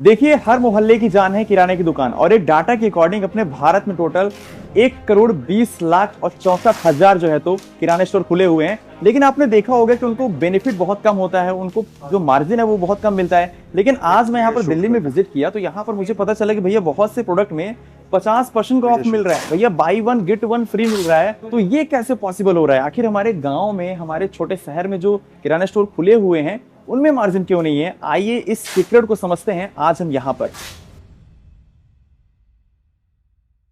देखिए, हर मोहल्ले की जान है किराने की दुकान और एक डाटा के अकॉर्डिंग अपने भारत में टोटल 1,20,64,000 जो है तो किराने स्टोर खुले हुए हैं। लेकिन आपने देखा होगा कि उनको बेनिफिट बहुत कम होता है, उनको जो मार्जिन है वो बहुत कम मिलता है। लेकिन आज मैं यहाँ पर दिल्ली में विजिट किया तो यहाँ पर मुझे पता चला कि भैया बहुत से प्रोडक्ट में 50% का ऑफ मिल रहा है, भैया buy one get one free मिल रहा है। तो ये कैसे पॉसिबल हो रहा है? आखिर हमारे गाँव में, हमारे छोटे शहर में जो किराना स्टोर खुले हुए हैं उनमें मार्जिन क्यों नहीं है? आइए इस सीक्रेट को समझते हैं आज हम यहाँ पर।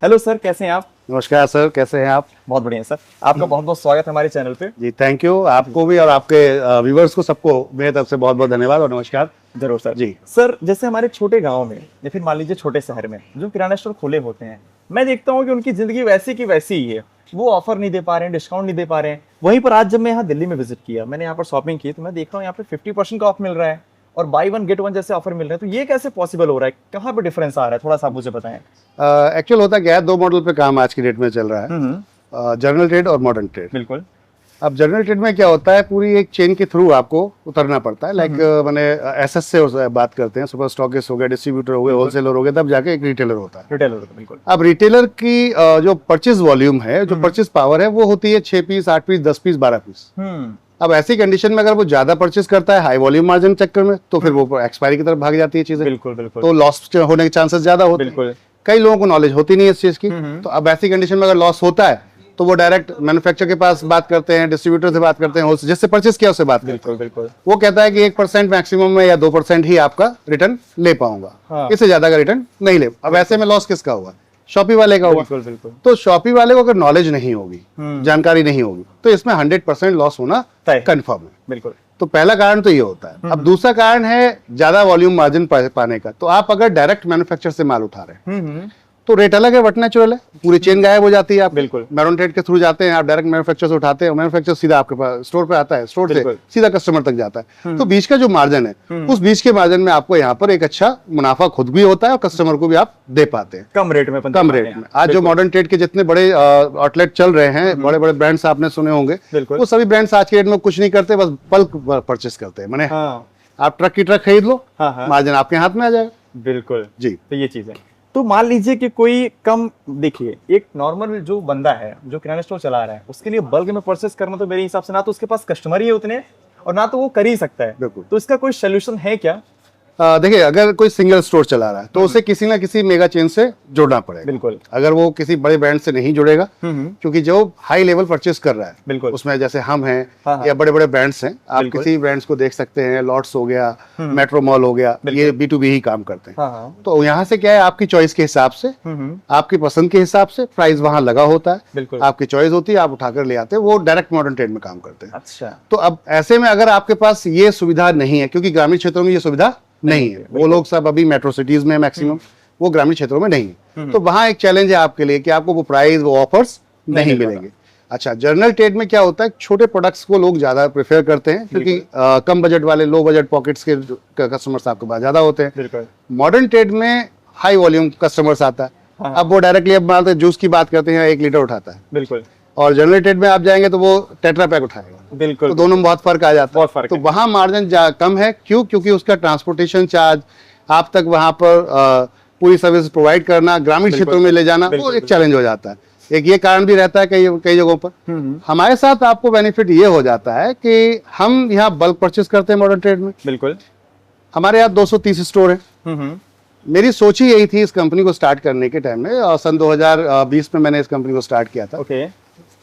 हेलो सर, कैसे हैं आप? नमस्कार सर, कैसे हैं आप? बहुत बढ़िया सर, आपका बहुत बहुत स्वागत है हमारे चैनल पे। जी थैंक यू, आपको भी और आपके व्यूवर्स को सबको मेरी तरफ से बहुत बहुत धन्यवाद और नमस्कार। जरूर सर। जी सर, जैसे हमारे छोटे गांव में या फिर मान लीजिए छोटे शहर में जो किराना स्टोर खुले होते हैं, मैं देखता हूँ कि उनकी जिंदगी वैसी की वैसी ही है। वो ऑफर नहीं दे पा रहे हैं, डिस्काउंट नहीं दे पा रहे हैं। वहीं पर आज जब मैं यहाँ दिल्ली में विजिट किया, मैंने यहाँ पर शॉपिंग की, तो मैं देख रहा हूँ यहाँ पे 50% का ऑफ मिल रहा है और बाई वन गेट वन जैसे ऑफर मिल रहे हैं। तो ये कैसे पॉसिबल हो रहा है? कहाँ पे डिफरेंस आ रहा है? थोड़ा सा आप मुझे बताएं। एक्चुअल होता क्या है, दो मॉडल पे काम आज की डेट में चल रहा है, जनरल ट्रेड और मॉडर्न ट्रेड। बिल्कुल। अब जनरल ट्रेड में क्या होता है, पूरी एक चेन के थ्रू आपको उतरना पड़ता है। लाइक मैंने एसएस से बात करते हैं, सुपर स्टॉकिस्ट हो गया, डिस्ट्रीब्यूटर हो गए, होलसेलर हो गए, तब जाके एक रिटेलर होता है। रिटेलर, बिल्कुल। अब रिटेलर की जो परचेज वॉल्यूम है, जो परचेज पावर है, वो होती है 6 पीस, 8 पीस, 10 पीस, 12 पीस। अब ऐसी कंडीशन में अगर वो ज्यादा परचेज करता है हाई वॉल्यूम मार्जिन चक्कर में, तो फिर वो एक्सपायरी की तरफ भाग जाती है चीजें। बिल्कुल बिल्कुल। तो लॉस होने के चांसेस ज्यादा होते हैं। कई लोगों को नॉलेज होती नहीं है इस चीज की। तो अब ऐसी कंडीशन में अगर लॉस होता है तो वो डायरेक्ट मैन्युफैक्चरर के पास बात करते हैं, डिस्ट्रीब्यूटर से बात करते हैं, जिससे परचेज किया उससे बात करते हैं। बिल्कुल। वो कहता है कि 1% मैक्सिमम में या 2% ही आपका रिटर्न ले पाऊंगा। हाँ। इससे ज्यादा का रिटर्न नहीं ले। अब ऐसे में लॉस किसका हुआ? शॉपी वाले का हुआ। बिल्कुल। तो शॉपी वाले को अगर नॉलेज नहीं होगी, जानकारी नहीं होगी, तो इसमें 100% लॉस होना कंफर्म है। बिल्कुल। तो पहला कारण तो ये होता है। अब दूसरा कारण है ज्यादा वॉल्यूम मार्जिन पाने का। तो आप अगर डायरेक्ट मैन्युफैक्चर से माल उठा रहे हैं तो रेट अलग है, वट नेचुरल है, पूरी चेन गायब हो जाती है। आप बिल्कुल मैरून ट्रेड के थ्रू जाते हैं, आप डायरेक्ट मैन्युफैक्चर से उठाते हैं, मैन्युफैक्चर सीधा आपके पास स्टोर पे आता है, स्टोर से सीधा कस्टमर तक जाता है। तो बीच का जो मार्जिन है, उस बीच के मार्जिन में आपको यहाँ पर एक अच्छा मुनाफा खुद भी होता है और कस्टमर को भी आप दे पाते हैं कम रेट में। आज जो मॉडर्न ट्रेड के जितने बड़े आउटलेट चल रहे हैं, बड़े बड़े ब्रांड्स आपने सुने होंगे, वो सभी ब्रांड्स आज के डेट में कुछ नहीं करते, बस बल्क परचेस करते हैं। मैंने आप ट्रक की ट्रक खरीद लो, मार्जिन आपके हाथ में आ जाएगा। बिल्कुल जी। तो ये चीज है। तो मान लीजिए कि कोई कम, देखिए एक नॉर्मल जो बंदा है जो किराना स्टोर चला रहा है, उसके लिए बल्क में परचेस करना तो मेरे हिसाब से ना तो उसके पास कस्टमर ही है उतने और ना तो वो कर ही सकता है। बिल्कुल। तो इसका कोई सोल्यूशन है क्या? देखिए, अगर कोई सिंगल स्टोर चला रहा है तो उसे किसी ना किसी मेगा चेन से जुड़ना पड़ेगा। बिल्कुल। अगर वो किसी बड़े ब्रांड से नहीं जुड़ेगा, क्योंकि जो हाई लेवल परचेस कर रहा है, बिल्कुल, उसमें जैसे हम हैं या बड़े बड़े ब्रांड्स हैं, आप किसी ब्रांड्स को देख सकते हैं, लॉट्स हो गया, मेट्रो मॉल हो गया, ये B2B ही काम करते हैं। तो यहाँ से क्या है, आपकी चॉइस के हिसाब से, आपकी पसंद के हिसाब से प्राइस वहां लगा होता है, आपकी चॉइस होती है, आप उठाकर ले आते हैं। वो डायरेक्ट मॉडर्न ट्रेड में काम करते हैं। अच्छा। तो अब ऐसे में अगर आपके पास ये सुविधा नहीं है, क्योंकि ग्रामीण क्षेत्रों में ये सुविधा नहीं है, वो लोग सब अभी मेट्रो सिटीज में मैक्सिमम, वो ग्रामीण क्षेत्रों में नहीं है, तो वहां एक चैलेंज है आपके लिए कि आपको वो प्राइस, वो ऑफर्स नहीं मिलेंगे। अच्छा, जनरल ट्रेड में क्या होता है, छोटे प्रोडक्ट्स को लोग ज्यादा प्रेफर करते हैं, क्योंकि कम बजट वाले, लो बजट पॉकेट्स के कस्टमर्स आपके पास ज्यादा होते हैं। मॉडर्न ट्रेड में हाई वॉल्यूम कस्टमर्स आता है। अब वो डायरेक्टली, अब मान जूस की बात करते हैं, 1 लीटर उठाता है। बिल्कुल। और जनरल ट्रेड में आप जाएंगे तो वो टेट्रा पैक उठाएगा। बिल्कुल। तो दोनों में बहुत फर्क आ जाता है। तो वहां मार्जिन कम है। क्यों? क्योंकि उसका ट्रांसपोर्टेशन चार्ज, आप तक वहां पर पूरी सर्विस प्रोवाइड करना, ग्रामीण क्षेत्रों में ले जाना, वो एक चैलेंज हो जाता है। एक ये कारण भी रहता है कई जगहों पर। हमारे साथ आपको बेनिफिट ये हो जाता है कि हम यहाँ बल्क परचेस करते हैं मॉडर्न ट्रेड में। बिल्कुल। हमारे यहाँ 230 स्टोर है। मेरी सोच ही यही थी इस कंपनी को स्टार्ट करने के टाइम में, और सन 2020 में मैंने इस कंपनी को स्टार्ट किया था।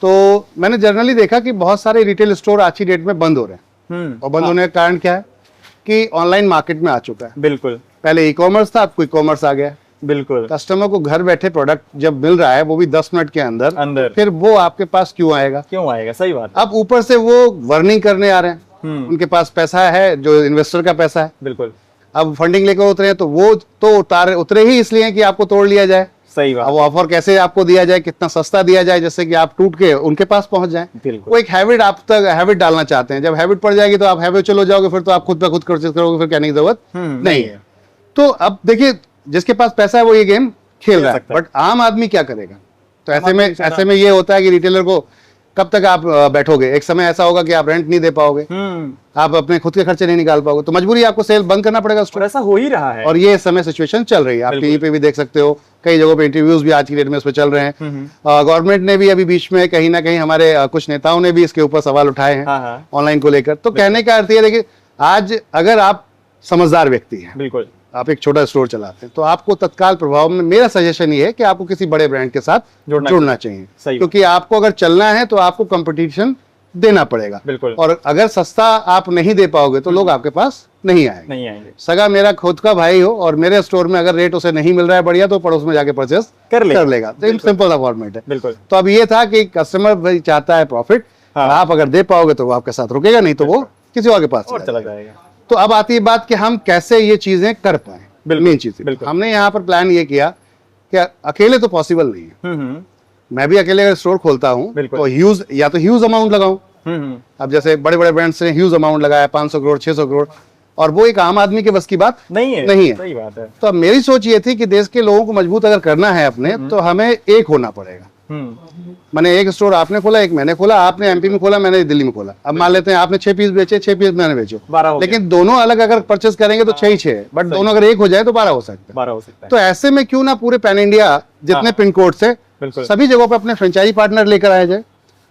तो मैंने जनरली देखा कि बहुत सारे रिटेल स्टोर आज की डेट में बंद हो रहे हैं। और बंद होने का कारण क्या है कि ऑनलाइन मार्केट में आ चुका है। बिल्कुल। पहले ई कॉमर्स था, अब क्विक कॉमर्स आ गया। बिल्कुल। कस्टमर को घर बैठे प्रोडक्ट जब मिल रहा है, वो भी 10 मिनट के अंदर, फिर वो आपके पास क्यों आएगा? सही बात। अब ऊपर से वो वर्निंग करने आ रहे हैं, उनके पास पैसा है, जो इन्वेस्टर का पैसा है। बिल्कुल। अब फंडिंग लेकर उतरे हैं, तो वो तो उतरे ही इसलिए कि आपको तोड़ लिया जाए। सही बात। अब ऑफर कैसे आपको दिया जाए, कितना सस्ता दिया जाए, जैसे कि आप टूट के उनके पास पहुंच जाएं। वो एक हैबिट, आप तक हैबिट डालना चाहते हैं। जब हैबिट पड़ जाएगी तो आप हैबिट चलो जाओगे, फिर तो आप खुद पे खुद परचेज करोगे, फिर कहने की जरूरत नहीं है। तो अब देखिए, जिसके पास पैसा है वो ये गेम खेल रहा है, बट आम आदमी क्या करेगा? तो ऐसे में ये होता है कि रिटेलर को कब तक आप बैठोगे? एक समय ऐसा होगा कि आप रेंट नहीं दे पाओगे, आप अपने खुद के खर्चे नहीं निकाल पाओगे, तो मजबूरी आपको सेल बंद करना पड़ेगा स्टोर। और ऐसा हो ही रहा है। और ये इस समय सिचुएशन चल रही है, आप टीवी पे भी देख सकते हो, कई जगहों पे इंटरव्यूज भी आज की डेट में इस पे चल रहे हैं। गवर्नमेंट ने भी अभी बीच में कहीं ना कहीं हमारे कुछ नेताओं ने भी इसके ऊपर सवाल उठाए हैं ऑनलाइन को लेकर। तो कहने का अर्थ ये देखिए, आज अगर आप समझदार व्यक्ति हैं, बिल्कुल, आप एक छोटा स्टोर चलाते हैं, तो आपको तत्काल प्रभाव में मेरा सजेशन ये है कि आपको किसी बड़े ब्रांड के साथ जुड़ना चाहिए, क्योंकि आपको अगर चलना है तो आपको कंपटीशन देना पड़ेगा। बिल्कुल। और अगर सस्ता आप नहीं दे पाओगे तो लोग आपके पास नहीं आएंगे। सगा मेरा खुद का भाई हो और मेरे स्टोर में अगर रेट उसे नहीं मिल रहा है बढ़िया, तो पड़ोस में जाके परचेस कर लेगा। तो सिंपल सा फॉर्मेट है। बिल्कुल। तो अब ये था कि कस्टमर भाई चाहता है प्रॉफिट, आप अगर दे पाओगे तो वो आपके साथ रुकेगा, नहीं तो वो किसी और के पास चला जाएगा। तो अब आती है बात कि हम कैसे ये चीजें कर पाए। मेन चीज हमने यहाँ पर प्लान ये किया कि अकेले तो पॉसिबल नहीं है। मैं भी अकेले अगर स्टोर खोलता हूँ तो ह्यूज अमाउंट लगाऊं। अब जैसे बड़े बड़े ब्रांड्स ने ह्यूज अमाउंट लगाया, 500 करोड़ 600 करोड़, और वो एक आम आदमी के बस की बात नहीं है। सही बात है। तो अब मेरी सोच ये थी कि देश के लोगों को मजबूत अगर करना है अपने, तो हमें एक होना पड़ेगा। मैंने एक स्टोर आपने खोला, एक मैंने खोला, आपने एमपी में खोला, मैंने दिल्ली में खोला। अब मान लेते हैं आपने 6 पीस बेचे, 6 पीस मैंने बेचे, लेकिन दोनों अलग अगर परचेस करेंगे तो 6 ही 6, बट दोनों अगर एक हो जाए तो 12 हो सकता है। तो ऐसे में क्यों ना पूरे पैन इंडिया जितने पिन कोड से सभी जगहों पे अपने फ्रेंचाइजी पार्टनर लेकर आया जाए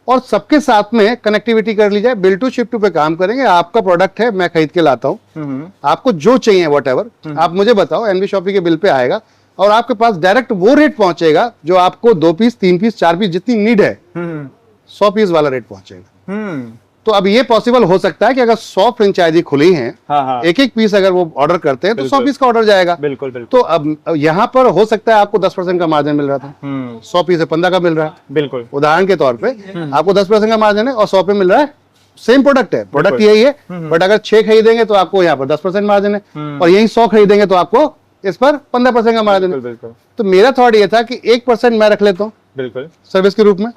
और सबके साथ में कनेक्टिविटी कर ली जाए। बिल टू शिप टू पे काम करेंगे। आपका प्रोडक्ट है, मैं खरीद के लाता हूँ, आपको जो चाहिए व्हाटएवर आप मुझे बताओ, एनवी शॉपी के बिल पे आएगा और आपके पास डायरेक्ट वो रेट पहुंचेगा जो आपको 2 पीस 3 पीस 4 पीस जितनी नीड है 100 पीस वाला रेट पहुंचेगा। तो अब ये पॉसिबल हो सकता है कि अगर 100 फ्रेंचाइजी खुली हैं, एक एक पीस अगर वो ऑर्डर करते हैं तो 100 पीस का ऑर्डर जाएगा। बिल्कुल। तो अब यहाँ पर हो सकता है आपको 10% का मार्जिन मिल रहा था, 100 पीस है 15 का मिल रहा है। बिल्कुल। उदाहरण के तौर पे आपको 10% का मार्जिन है और 100 पे मिल रहा है, सेम प्रोडक्ट है, प्रोडक्ट यही है, बट अगर 6 खरीदेंगे तो आपको यहाँ पर 10% मार्जिन है, और यही 100 खरीदेंगे तो आपको इस पर 15% का मार्जिन है। तो मेरा थॉट ये था कि 1% मैं रख लेता हूँ, बिल्कुल, सर्विस के रूप में।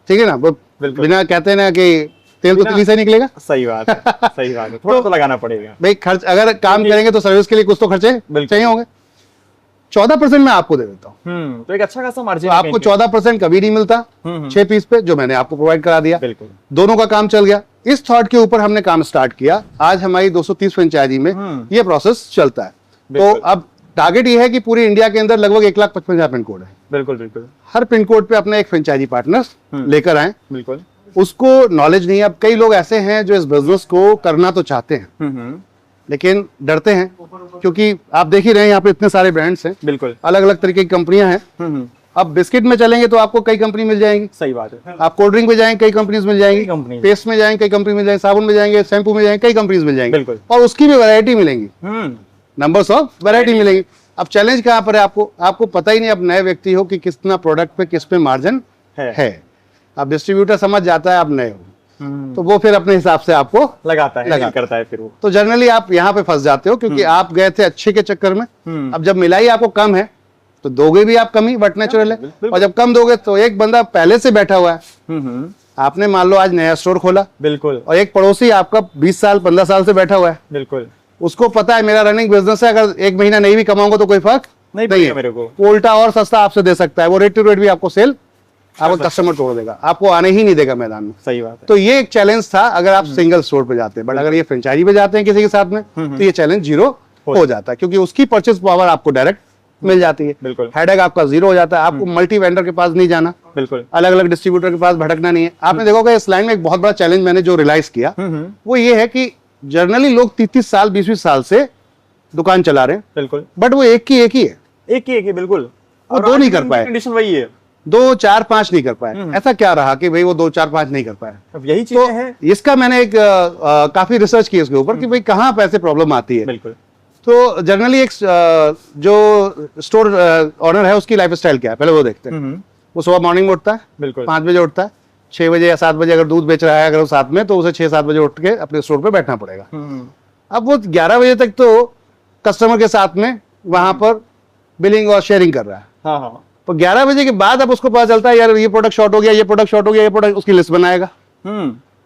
ठीक है ना, बिना कहते हैं ना कि तेल तो तिली से निकलेगा। सही बात है, सही बात है। थोड़ा तो लगाना पड़ेगा भाई, खर्च अगर काम करेंगे तो सर्विस के लिए कुछ तो खर्चे चाहिए होंगे। 14% मैं आपको दे देता हूँ, तो एक अच्छा खासा मार्जिन। तो आपको 14% कभी नहीं मिलता 6 पीस पे, जो मैंने आपको प्रोवाइड करा दिया। बिल्कुल। दोनों का काम चल गया। इस थॉट के ऊपर हमने काम स्टार्ट किया। आज हमारी 230 फ्रेंचाइजी में ये प्रोसेस चलता है। तो अब टारगेट ये है कि पूरी इंडिया के अंदर लगभग 1,55,000 पिन कोड है। बिल्कुल बिल्कुल। हर पिन कोड पे अपना एक फ्रेंचाइजी पार्टनर लेकर आए। बिल्कुल। उसको नॉलेज नहीं है। अब कई लोग ऐसे हैं जो इस बिजनेस को करना तो चाहते हैं लेकिन डरते हैं, क्योंकि आप देख ही रहे हैं यहाँ पे इतने सारे ब्रांड्स हैं। बिल्कुल। अलग अलग तरीके की कंपनियां हैं। अब बिस्किट में चलेंगे तो आपको कई कंपनी मिल जाएंगी। सही बात है। आप कोल्ड ड्रिंक में जाएंगे कई कंपनीज मिल जाएंगी, पेस्ट में जाएंगे कई कंपनी मिल जाएंगे, साबुन में जाएंगे, शैम्पू में जाएंगे, कई कंपनीज मिल जाएंगे। बिल्कुल। और उसकी भी वैरायटी मिलेंगी, नंबर्स ऑफ वैरायटी मिलेंगी। अब चैलेंज कहाँ पर है? आपको पता ही नहीं, आप नए व्यक्ति हो कि कितना प्रोडक्ट पे किस पे मार्जिन है। अब डिस्ट्रीब्यूटर समझ जाता है आप नए हो, तो वो फिर अपने हिसाब से आपको लगाता है फिर वो। तो जनरली आप यहाँ पे फंस जाते हो, क्योंकि आप गए थे अच्छे के चक्कर में। अब जब मिलाई आपको कम है तो दोगे भी आप कम ही, बट नेचुरल है। और जब कम दोगे तो एक बंदा पहले से बैठा हुआ है, आपने मान लो आज नया स्टोर खोला, बिल्कुल, और एक पड़ोसी आपका 20 साल 15 साल से बैठा हुआ है, बिल्कुल, उसको पता है मेरा रनिंग बिजनेस है, अगर 1 महीना नहीं भी कमाऊंगा तो कोई फर्क नहीं है मेरे को। वो उल्टा और सस्ता आपसे दे सकता है, वो रेट टू रेट भी आपको सेल, आपको कस्टमर तोड़ देगा, आपको आने ही नहीं देगा मैदान में। सही बात है। तो ये एक चैलेंज था अगर आप सिंगल स्टोर पे जाते हैं, बट अगर ये फ्रेंचाइजी पे जाते हैं किसी के साथ में, तो ये चैलेंज जीरो हो जाता है, क्योंकि उसकी परचेज पावर आपको डायरेक्ट मिल जाती है। बिल्कुल। हेडेक आपका जीरो हो जाता है, आपको मल्टी वेंडर के पास नहीं जाना, बिल्कुल, अलग अलग डिस्ट्रीब्यूटर के पास भटकना नहीं है। आपने देखोगे इस लाइन में एक बहुत बड़ा चैलेंज मैंने जो रियलाइज किया वो ये है कि जनरली लोग 30 साल 20 साल से दुकान चला रहे हैं, बिल्कुल, बट वो एक ही है, बिल्कुल, वो दो नहीं कर पाए। कंडीशन वही है, 2 4 5 नहीं कर पाए। ऐसा क्या रहा कि भाई वो 2 4 5 नहीं कर पाए? अब यही चीजें हैं। इसका मैंने एक काफी रिसर्च की इसके ऊपर कि भाई कहाँ पैसे प्रॉब्लम आती है। बिल्कुल। तो जनरली एक जो स्टोर ऑनर है उसकी लाइफस्टाइल क्या है पहले वो देखते हैं। वो सुबह मॉर्निंग में उठता है, बिल्कुल, 5 बजे उठता है, 6 बजे या 7 बजे अगर दूध बेच रहा है अगर वो साथ में, तो उसे 6-7 बजे उठ के अपने स्टोर पे बैठना पड़ेगा। अब वो 11 बजे तक तो कस्टमर के साथ में वहां पर बिलिंग और शेयरिंग कर रहा है। हाँ हाँ। तो 11 बजे के बाद अब उसको पता चलता है यार ये प्रोडक्ट शॉर्ट हो गया, ये प्रोडक्ट शॉर्ट हो गया, ये प्रोडक्ट, उसकी लिस्ट बनाएगा,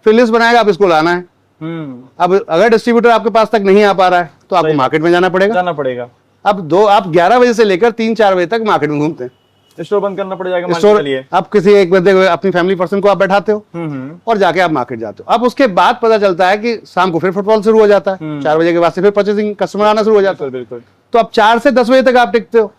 फिर लिस्ट बनाएगा, अब इसको लाना है। अब अगर डिस्ट्रीब्यूटर आपके पास तक नहीं आ पा रहा है तो आपको मार्केट में जाना पड़ेगा। अब आप 11 बजे से लेकर 3-4 बजे तक मार्केट में घूमते हैं, स्टोर बंद करना पड़ जाएगा मान के स्टोर चलिए। आप किसी एक बंदे को, अपनी फैमिली पर्सन को आप बैठाते हो और जाके आप मार्केट जाते हो। अब उसके बाद पता चलता है कि शाम को फिर फुटबॉल शुरू हो जाता है, 4 बजे के बाद से फिर परचेसिंग कस्टमर आना शुरू हो जाता है। बिल्कुल। तो अब 4 से 10 बजे तक आप टिकते हो,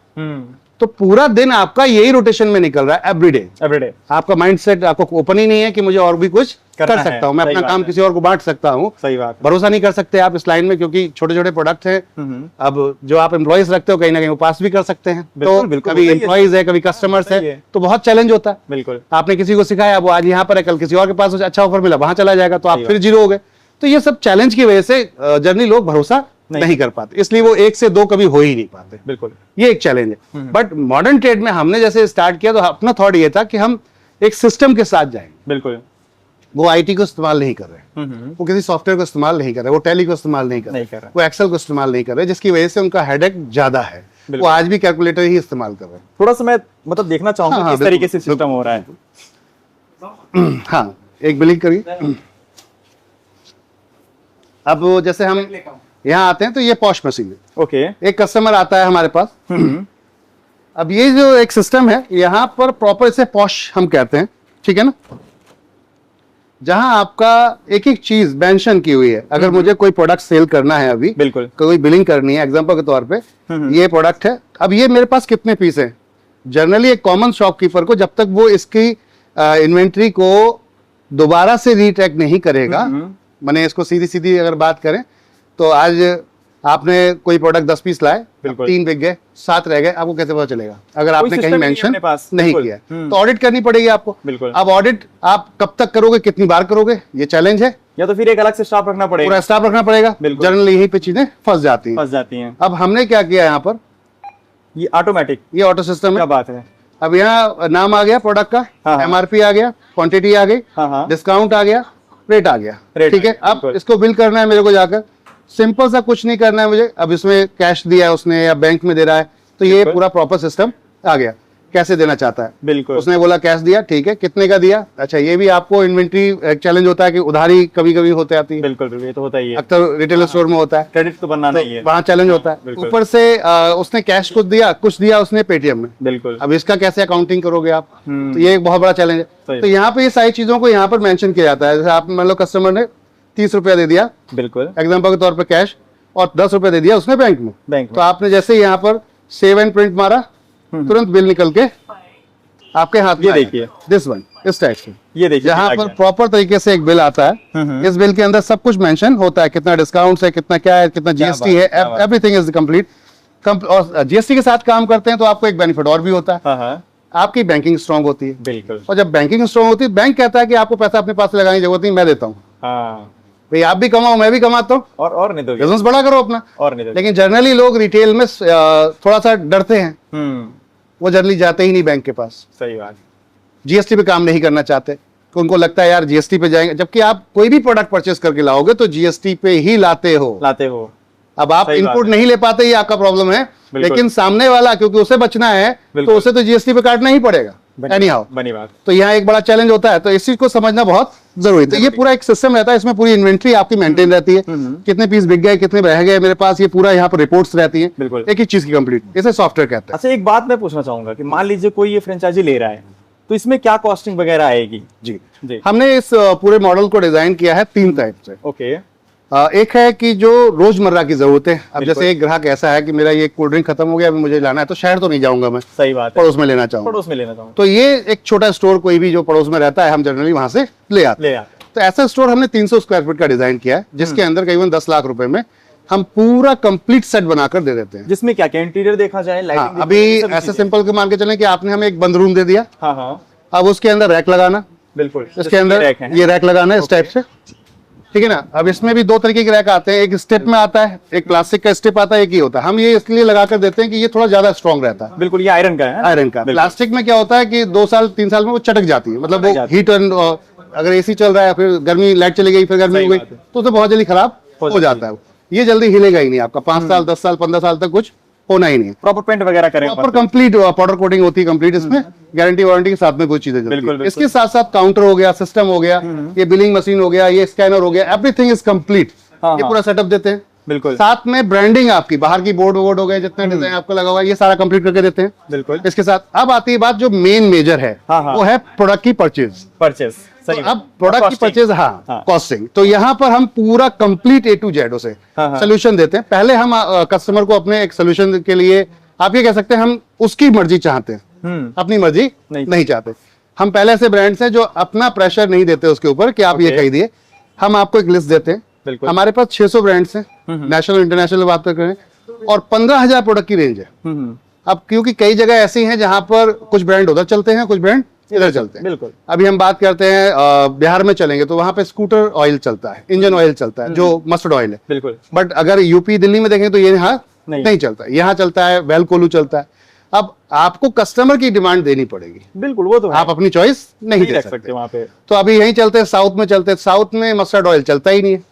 तो पूरा दिन आपका यही रोटेशन में निकल रहा है एवरीडे। आपका माइंडसेट आपको ओपन ही नहीं है कि मुझे और भी कुछ कर सकता हूं, मैं अपना काम किसी और को बांट सकता हूं। सही बात। भरोसा नहीं कर सकते आप इस लाइन में, क्योंकि छोटे छोटे प्रोडक्ट हैं। अब जो आप एम्प्लॉइज रखते हो कहीं ना कहीं वो पास भी कर सकते हैं, तो कभी एम्प्लॉइज है कभी कस्टमर्स है, तो बहुत चैलेंज होता है। बिल्कुल। आपने किसी को सिखाया, वो आज यहाँ पर है, कल किसी और के पास अच्छा ऑफर मिला, वहां चला जाएगा, तो आप फिर जीरो हो गए। तो ये सब चैलेंज की वजह से जनरली लोग भरोसा नहीं कर पाते, इसलिए वो 1 से 2 कभी हो ही नहीं पाते। बिल्कुल, ये एक चैलेंज है। बट मॉडर्न ट्रेड में हमने जैसे स्टार्ट किया तो अपना थॉट ये था कि हम एक सिस्टम के साथ जाएंगे। बिल्कुल। वो आईटी को इस्तेमाल नहीं कर रहे, वो किसी सॉफ्टवेयर को इस्तेमाल नहीं कर रहे, वो टैली को इस्तेमाल नहीं कर रहे, वो एक्सेल को इस्तेमाल नहीं कर रहे, जिसकी वजह से उनका हेडेक ज्यादा है। वो आज भी कैलकुलेटर ही इस्तेमाल कर रहे हैं। थोड़ा सा मैं मतलब देखना चाहूंगा किस तरीके से सिस्टम हो रहा है। हाँ, एक बिलिंग करिए। अब जैसे हम यहाँ आते हैं तो ये पॉश मशीन है। ओके। एक कस्टमर आता है हमारे पास। अब ये जो एक सिस्टम है, यहाँ पर प्रॉपर इसे पॉश हम कहते हैं, ठीक है ना, जहां आपका एक एक चीज मेंशन की हुई है। अगर मुझे कोई प्रोडक्ट सेल करना है, अभी बिल्कुल कोई बिलिंग करनी है, एग्जांपल के तौर पे ये प्रोडक्ट है, अब ये मेरे पास कितने पीस हैं। जनरली एक कॉमन शॉपकीपर को जब तक वो इसकी इन्वेंट्री को दोबारा से रीट्रैक नहीं करेगा, मैंने इसको सीधी सीधी अगर बात करें तो आज आपने कोई प्रोडक्ट 10 पीस लाए, 3 बिक गए, 7 रह गए, आपको कैसे पता चलेगा अगर आपने कहीं मेंशन नहीं किया? तो ऑडिट करनी पड़ेगी आपको। अब ऑडिट आप कब तक करोगे, कितनी बार करोगे, ये चैलेंज है। या तो फिर एक अलग से स्टाफ रखना पड़ेगा, पूरा स्टाफ रखना पड़ेगा। जनरली यहीं पे चीजें फंस जाती हैं। अब हमने क्या किया यहाँ पर, ये ऑटोमेटिक, ये ऑटो सिस्टम है। क्या बात है। अब यहाँ नाम आ गया प्रोडक्ट का, एमआरपी आ गया, क्वांटिटी आ गई, डिस्काउंट आ गया, रेट आ गया, ठीक है। अब इसको बिल करना है मेरे को जाकर, सिंपल सा कुछ नहीं करना है मुझे। अब इसमें कैश दिया है उसने या बैंक में दे रहा है, तो ये पूरा प्रॉपर सिस्टम आ गया। कैसे देना चाहता है, बिल्कुल उसने बोला कैश दिया, ठीक है, कितने का दिया। अच्छा, ये भी आपको इन्वेंट्री चैलेंज होता है कि उधारी कभी कभी होते आती है। बिल्कुल, ये तो होता ही है, अक्सर रिटेल स्टोर में होता है, क्रेडिट तो बनना नहीं है, वहाँ चैलेंज होता है। ऊपर से उसने कैश कुछ दिया उसने पेटीएम में, बिल्कुल। अब इसका कैसे अकाउंटिंग करोगे आप, तो ये एक बहुत बड़ा चैलेंज है। तो यहाँ पे ये सारी चीजों को यहाँ पर मेंशन किया जाता है। जैसे आप मान लो कस्टमर ने 30 रुपया दे दिया, बिल्कुल एग्जाम्पल के तौर पर कैश, और 10 रुपए दे दिया उसने बैंक में। तो आपने जैसे यहाँ पर सेव एंड प्रिंट मारा, तुरंत बिल निकल के आपके हाथ में, ये देखिए दिस वन, इस टाइप से, ये देखिए जहाँ पर प्रॉपर तरीके से एक बिल आता है। इस बिल के अंदर सब कुछ मेंशन होता है, कितना डिस्काउंट है, कितना क्या है, कितना जीएसटी है, एवरीथिंग इज कंप्लीट। और जीएसटी के साथ काम करते हैं तो आपको एक बेनिफिट और भी होता है, आपकी बैंकिंग स्ट्रांग होती है। बिल्कुल। और जब बैंकिंग स्ट्रांग होती है, बैंक कहता है कि आपको पैसा अपने पास लगाने की जरूरत नहीं, मैं देता हूँ, भाई आप भी कमाओ मैं भी कमाता हूँ, और नहीं दोगे, बिजनेस बड़ा करो अपना, और नहीं दोगे। लेकिन जनरली लोग रिटेल में थोड़ा सा डरते हैं, वो जनरली जाते ही नहीं बैंक के पास। सही बात। जीएसटी पे काम नहीं करना चाहते, तो उनको लगता है यार जीएसटी पे जाएंगे, जबकि आप कोई भी प्रोडक्ट परचेस करके लाओगे तो जीएसटी पे ही लाते हो। अब आप इनपुट नहीं ले पाते, ये आपका प्रॉब्लम है, लेकिन सामने वाला क्योंकि उसे बचना है तो उसे तो जीएसटी पे काटना ही पड़ेगा एनी हाउ। बनी बात। तो यहाँ एक बड़ा चैलेंज होता है, तो इस चीज को समझना बहुत जरूरी है। तो ये पूरा एक सिस्टम रहता है, इसमें पूरी इन्वेंट्री आपकी मेंटेन रहती है, कितने पीस बिक गए, कितने रह गए मेरे पास, ये पूरा यहाँ पर रिपोर्ट्स रहती है, एक ही चीज की कंप्लीट। इसे सॉफ्टवेयर कहते हैं। अच्छा, एक बात मैं पूछना चाहूंगा कि मान लीजिए कोई ये फ्रेंचाइजी ले रहा है, तो इसमें क्या कॉस्टिंग वगैरह आएगी? जी, हमने इस पूरे मॉडल को डिजाइन किया है 3 टाइप से। ओके। एक है कि जो रोजमर्रा की जरूरत है। अब जैसे एक ग्राहक ऐसा है कि मेरा ये कोल्ड ड्रिंक खत्म हो गया, अभी मुझे लाना है, तो शहर तो नहीं जाऊंगा मैं, सही बात है, पड़ोस में लेना चाहूंगा, तो ये एक छोटा स्टोर कोई भी जो पड़ोस में रहता है, हम जनरली वहां से ले आते हैं। तो ऐसा स्टोर हमने 300 स्क्वायर फीट का डिजाइन किया है, जिसके अंदर करीबन 10 लाख रुपए में हम पूरा कंप्लीट सेट बनाकर दे देते हैं, जिसमें क्या क्या इंटीरियर देखा जाए, लाइटिंग। अभी ऐसे सिंपल के मान के चलें कि आपने हमें एक बंद रूम दे दिया, अब उसके अंदर रैक लगाना, बिल्कुल इसके अंदर ये रैक लगाना है इस टाइप से, ठीक है ना। अब इसमें भी 2 तरीके के रैक आते हैं, एक स्टेप में आता है, एक प्लास्टिक का स्टेप आता है, एक ही होता है। हम ये इसलिए लगाकर देते हैं कि ये थोड़ा ज्यादा स्ट्रॉन्ग रहता है। बिल्कुल, ये आयरन का है, आयरन का। प्लास्टिक में क्या होता है कि 2 साल 3 साल में वो चटक जाती है, मतलब वो हीट एंड अगर एसी चल रहा है, फिर गर्मी, लाइट चली गई, फिर गर्मी हो गई, तो उसे बहुत जल्दी खराब हो जाता है। ये जल्दी हिलेगा ही नहीं आपका, 5 साल 10 साल 15 साल तक कुछ होना ही नहीं। प्रॉपर पेंट वगैरह करें, प्रॉपर कंप्लीट पाउडर कोटिंग होती है कंप्लीट, इसमें गारंटी वारंटी के साथ में कुछ चीजें चलती है। इसके साथ साथ काउंटर हो गया, सिस्टम हो गया, ये बिलिंग मशीन हो गया, ये स्कैनर हो गया, एवरीथिंग इज कंप्लीट। ये पूरा सेटअप देते हैं। बिल्कुल। साथ में ब्रांडिंग आपकी बाहर की बोर्ड वोर्ड हो गए, जितना डिजाइन आपको लगा हुआ है, ये सारा कंप्लीट करके देते हैं। बिल्कुल। इसके साथ अब आती है बात जो मेन मेजर है, हाँ, हाँ। वो है प्रोडक्ट की परचेज। परचेज सही। अब प्रोडक्ट की Costing। परचेज, हाँ। हाँ, कॉस्टिंग। तो यहाँ पर हम पूरा कंप्लीट A to Z उसे हाँ। सोल्यूशन देते हैं। पहले हम कस्टमर को अपने एक सोल्यूशन के लिए, आप ये कह सकते हैं, हम उसकी मर्जी चाहते हैं, अपनी मर्जी नहीं चाहते। हम पहले ऐसे ब्रांड्स हैं जो अपना प्रेशर नहीं देते उसके ऊपर कि आप ये खरीदिए। हम आपको एक लिस्ट देते हैं। बिल्कुल। हमारे पास 600 ब्रांड्स हैं, नेशनल इंटरनेशनल बात कर रहे हैं, और 15,000 प्रोडक्ट की रेंज है। अब क्योंकि कई जगह ऐसी हैं जहां पर कुछ ब्रांड उधर चलते हैं, कुछ ब्रांड इधर चलते हैं। बिल्कुल। अभी हम बात करते हैं बिहार में चलेंगे तो वहां पे स्कूटर ऑयल चलता है, इंजन ऑयल चलता है, जो मस्टर्ड ऑयल है। बिल्कुल। बट अगर यूपी दिल्ली में देखें तो ये यहाँ नहीं चलता, यहाँ चलता है वेलकोलू चलता है। अब आपको कस्टमर की डिमांड देनी पड़ेगी। बिल्कुल, वो तो है। आप अपनी चॉइस नहीं दे रख सकते वहाँ पे। तो अभी यहीं चलते हैं, साउथ में चलते हैं। साउथ में मस्टर्ड ऑयल चलता ही नहीं है,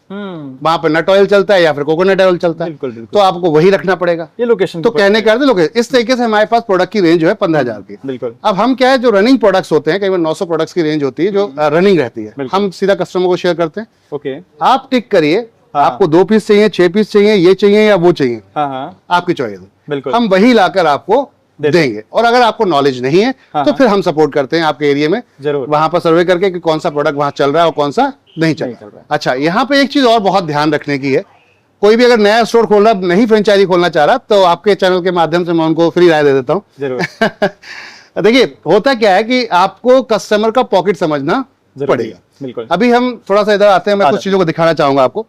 वहां पर नट ऑयल चलता है या फिर कोकोनट ऑयल चलता है। बिल्कुल, बिल्कुल। तो आपको वही रखना पड़ेगा। ये लोकेशन तो कहने का अर्थ लोकेशन, इस तरीके से हमारे पास प्रोडक्ट की रेंज जो है 15,000 की। बिल्कुल। अब हम क्या है, जो रनिंग प्रोडक्ट्स होते हैं, कई बार 900 प्रोडक्ट्स की रेंज होती है जो रनिंग रहती है, हम सीधा कस्टमर को शेयर करते हैं। ओके। आप टिक करिए, हाँ। आपको 2 पीस चाहिए, 6 पीस चाहिए, ये चाहिए या वो चाहिए, हाँ, आपकी चॉइस है। बिल्कुल। हम वही लाकर आपको देंगे। और अगर आपको नॉलेज नहीं है तो फिर हम सपोर्ट करते हैं आपके एरिया में, जरूर। वहां पर सर्वे करके कि कौन सा प्रोडक्ट वहां चल रहा है और कौन सा नहीं चल रहा है। अच्छा, यहाँ पे एक चीज और बहुत ध्यान रखने की है, कोई भी अगर नया स्टोर खोलना, नहीं फ्रेंचाइजी खोलना चाह रहा, तो आपके चैनल के माध्यम से मैं उनको फ्री राय दे देता हूँ। जरूर। देखिए, होता क्या है कि आपको कस्टमर का पॉकेट समझना पड़ेगा। बिल्कुल। अभी हम थोड़ा सा इधर आते हैं, मैं कुछ चीजों को दिखाना चाहूंगा आपको।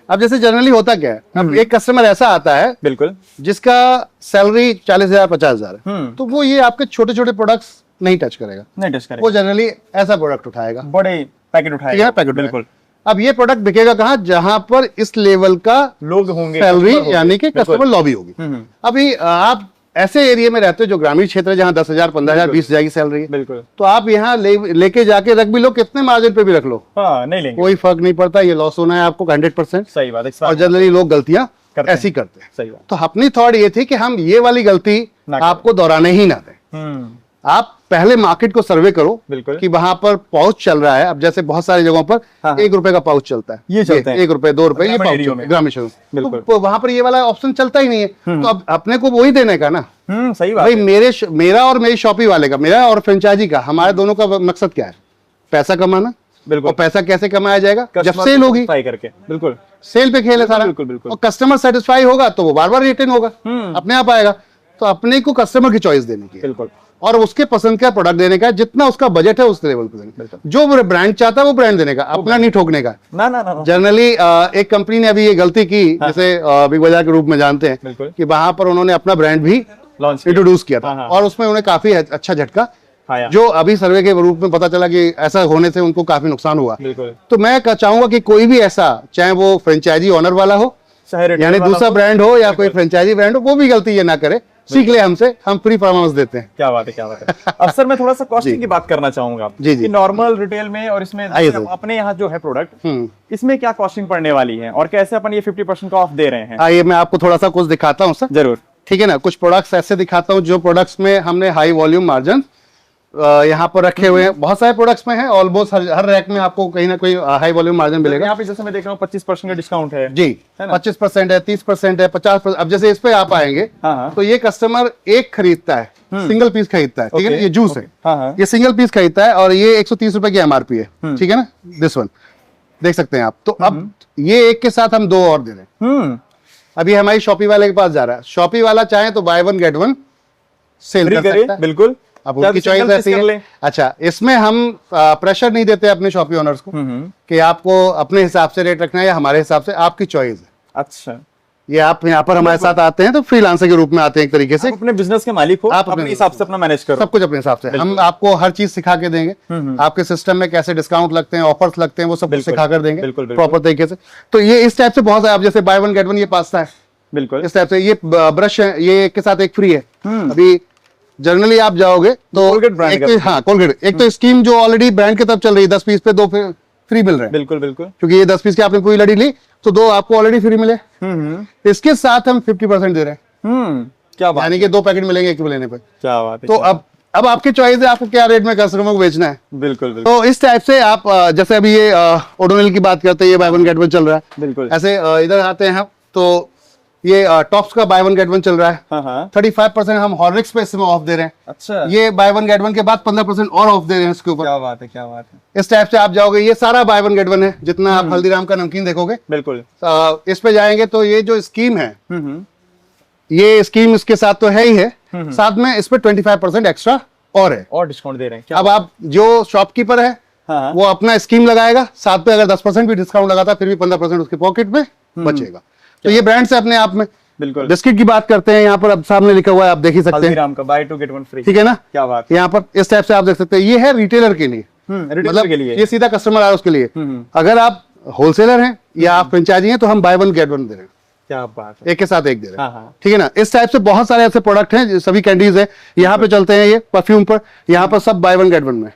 अब जैसे जनरली होता क्या है, अब एक कस्टमर ऐसा आता है बिल्कुल, जिसका सैलरी 40,000 50,000 है, तो वो ये आपके छोटे छोटे प्रोडक्ट्स नहीं टच करेगा, नहीं टच करेगा। वो जनरली ऐसा प्रोडक्ट उठाएगा, बड़े पैकेट ठीक उठाएगा। है, पैकेट। बिल्कुल। अब ये प्रोडक्ट बिकेगा कहाँ, जहां पर इस लेवल का लोग होंगे, सैलरी customer होंगे। यानी कि बिल्कुल। कस्टमर लॉबी होगी। अभी आप ऐसे एरिया में रहते हो जो ग्रामीण क्षेत्र है, जहां 10,000 15,000 20,000 की सैलरी है, बिल्कुल। तो आप यहाँ लेके जाके रख भी लो, कितने मार्जिन पे भी रख लो, हाँ, नहीं लेंगे, कोई फर्क नहीं पड़ता। ये लॉस होना है आपको 100%। सही बात है। और जनरली लोग गलतियां ऐसी करते हैं। सही बात। तो अपनी थॉट ये थी कि हम ये वाली गलती आपको दोहराने ही ना दें। आप पहले मार्केट को सर्वे करो, बिल्कुल, कि वहां पर पाउच चल रहा है। अब जैसे बहुत सारी जगहों पर हाँ, 1 रुपए का पाउच चलता है, ये चलते हैं। 1 रुपए 2 रुपए, ये ग्रामीण पाउच एरिया में। ग्रामीण क्षेत्रों में। बिल्कुल। तो वहां पर ये वाला ऑप्शन चलता ही नहीं है, तो अब अपने को वही देने का ना। सही बात भाई, है। मेरा और मेरी शॉपी वाले का, मेरा और फ्रेंचाइजी का, हमारे दोनों का मकसद क्या है? पैसा कमाना। बिल्कुल। और पैसा कैसे कमाया जाएगा? जब Customer सेल को होगी, satisfy करके। बिल्कुल, सेल पे खेल है सारा। बिल्कुल, बिल्कुल। और कस्टमर सेटिस्फाई होगा तो वो बार बार रिटर्न होगा, अपने आप आएगा। तो अपने को कस्टमर की चॉइस देने की है, बिल्कुल, और उसके पसंद का प्रोडक्ट देने का है, जितना उसका बजट है उस लेवल पे देने का। जो ब्रांड चाहता है वो ब्रांड देने का, अपना नहीं ठोकने का। ना ना ना। जनरली एक कंपनी ने अभी ये गलती की, जैसे बिग बाजार के रूप में जानते हैं, बिल्कुल। कि वहां पर उन्होंने अपना ब्रांड भी लॉन्च इंट्रोड्यूस किया था, हाँ, हाँ। और उसमें उन्हें काफी अच्छा झटका, आया। जो अभी सर्वे के रूप में पता चला कि ऐसा होने से उनको काफी नुकसान हुआ। बिल्कुल। तो मैं चाहूंगा कि कोई भी ऐसा, चाहे वो फ्रेंचाइजी ओनर वाला हो, यानी दूसरा ब्रांड हो या कोई फ्रेंचाइजी ब्रांड हो, वो भी गलती ये ना करे, सीख ले हमसे, हम फ्री परामर्श देते हैं। क्या बात है, क्या बात है। अब सर, मैं थोड़ा सा कॉस्टिंग की बात करना चाहूंगा। जी, जी। कि नॉर्मल रिटेल में और इसमें आइए सर। अपने यहाँ जो है प्रोडक्ट, इसमें क्या कॉस्टिंग पड़ने वाली है और कैसे अपन ये 50% का ऑफ दे रहे हैं? आइए, मैं आपको थोड़ा सा कुछ दिखाता हूँ सर। जरूर। ठीक है ना, कुछ प्रोडक्ट्स ऐसे दिखाता हूँ जो प्रोडक्ट्स में हमने हाई वॉल्यूम मार्जिन यहाँ पर रखे हुए हैं। बहुत सारे प्रोडक्ट्स में है, ऑलमोस्ट हर रैक में आपको कहीं ना कोई हाई वॉल्यूम मार्जिन मिलेगा। यहाँ पे जैसे मैं देख रहा हूँ 25% का डिस्काउंट है। जी, है ना? 25% है, 30% है, 50%। अब जैसे इस पे आप आएंगे, हाँ। तो ये कस्टमर एक खरीदता है, सिंगल पीस खरीदता है, ठीक है ना, ओके, ये जूस है, हाँ। ये सिंगल पीस खरीदता है, और ये 130 रुपए की एमआरपी है, ठीक है ना, दिस वन देख सकते हैं आप। तो अब ये एक के साथ हम 2 और दे रहे हैं। अभी हमारी शॉपी वाले के पास जा रहा है, शॉपी वाला चाहे तो बाय 1 गेट 1 सेल कर सकता है। बिल्कुल। अब उनकी चॉइस ऐसी है। अच्छा, इसमें हम प्रेशर नहीं देते अपने शॉपी ओनर्स को कि आपको अपने हिसाब से रेट रखना है या हमारे हिसाब से, आपकी चॉइस है। अच्छा, ये आप यहाँ पर हमारे साथ आते हैं तो फ्रीलांसर के रूप में आते हैं एक तरीके से। आप अपने बिजनेस के मालिक हो, आप अपने हिसाब से अपना मैनेज करो, सब कुछ अपने हिसाब से। हम आपको हर चीज सिखा के देंगे, आपके सिस्टम में कैसे डिस्काउंट लगते हैं, ऑफर्स लगते हैं, वो सब कुछ सिखा कर देंगे प्रॉपर तरीके से। तो ये इस टाइप से बहुत सारे, आप जैसे बाय 1 गेट 1 ये पास्ता है, बिल्कुल इस टाइप से। ये ब्रश है, ये एक के साथ एक फ्री है। अभी जनरली आप जाओगे तो कोलगेट ब्रांड एक तो, हाँ, कोलगेट, एक तो स्कीम जो ऑलरेडी ब्रांड की तरफ चल रही है, 10 पीस पे 2 फ्री मिल रहे हैं। बिल्कुल, बिल्कुल। क्योंकि ये 10 पीस की आपने पूरी लड़ी ली तो 2 आपको ऑलरेडी फ्री मिले। इसके साथ हम 50% दे रहे हैं, क्या बात, यानी कि 2 पैकेट मिलेंगे 1 किलो लेने पे। क्या बात है। तो अब अब आपकी चॉइस है, आपको क्या रेट में कस्टमर को बेचना है। बिल्कुल बिल्कुल तो इस टाइप से आप जैसे अभी ये ओडोनिल की बात करते हैं, ये बाय वन गेट वन चल रहा है। बिल्कुल। ऐसे इधर आते हैं हम, तो ये टॉप्स का बाय वन गेट वन चल रहा है। हाँ हाँ 35% हम हॉर्लिक्स पे इसमें ऑफ दे रहे हैं। अच्छा, ये बाय वन गेट वन के बाद 15% और ऑफ दे रहे हैं इसके ऊपर। क्या बात है, क्या बात है। इस टाइप से आप जाओगे, ये सारा बाय वन गेट वन है, जितना आप हल्दीराम का नमकीन देखोगे। बिल्कुल। इस पे जाएंगे तो ये जो स्कीम है, हम्म, ये स्कीम इसके साथ तो है ही है, साथ में इस पे 25% एक्स्ट्रा और है। और डिस्काउंट दे रहे हैं क्या? अब आप जो शॉपकीपर है हाँ वो अपना स्कीम लगाएगा, साथ पे अगर 10% भी डिस्काउंट लगाता फिर भी 15% उसके पॉकेट में बचेगा। तो ये ब्रांड्स है अपने आप में। बिल्कुल। बिस्किट की बात करते हैं, यहाँ पर अब सामने लिखा हुआ है, आप देख ही सकते हैं, हल्दीराम का बाय 2 गेट 1 फ्री। ठीक है ना। क्या बात है। यहाँ पर इस टाइप से आप देख सकते हैं, ये है रिटेलर के लिए, रिटेलर के लिए। ये सीधा कस्टमर आ रहा है उसके लिए। अगर आप होलसेलर हैं या आप फ्रेंचाइजी हैं तो हम बाय वन गेट वन दे रहे हैं, क्या बात है। एक के साथ एक दे रहे हैं। हाँ हाँ ठीक है ना। इस टाइप से बहुत सारे ऐसे प्रोडक्ट हैं, सभी कैंडीज है। यहाँ पे चलते हैं, ये परफ्यूम पर, यहाँ पर सब बाय वन गेट वन में,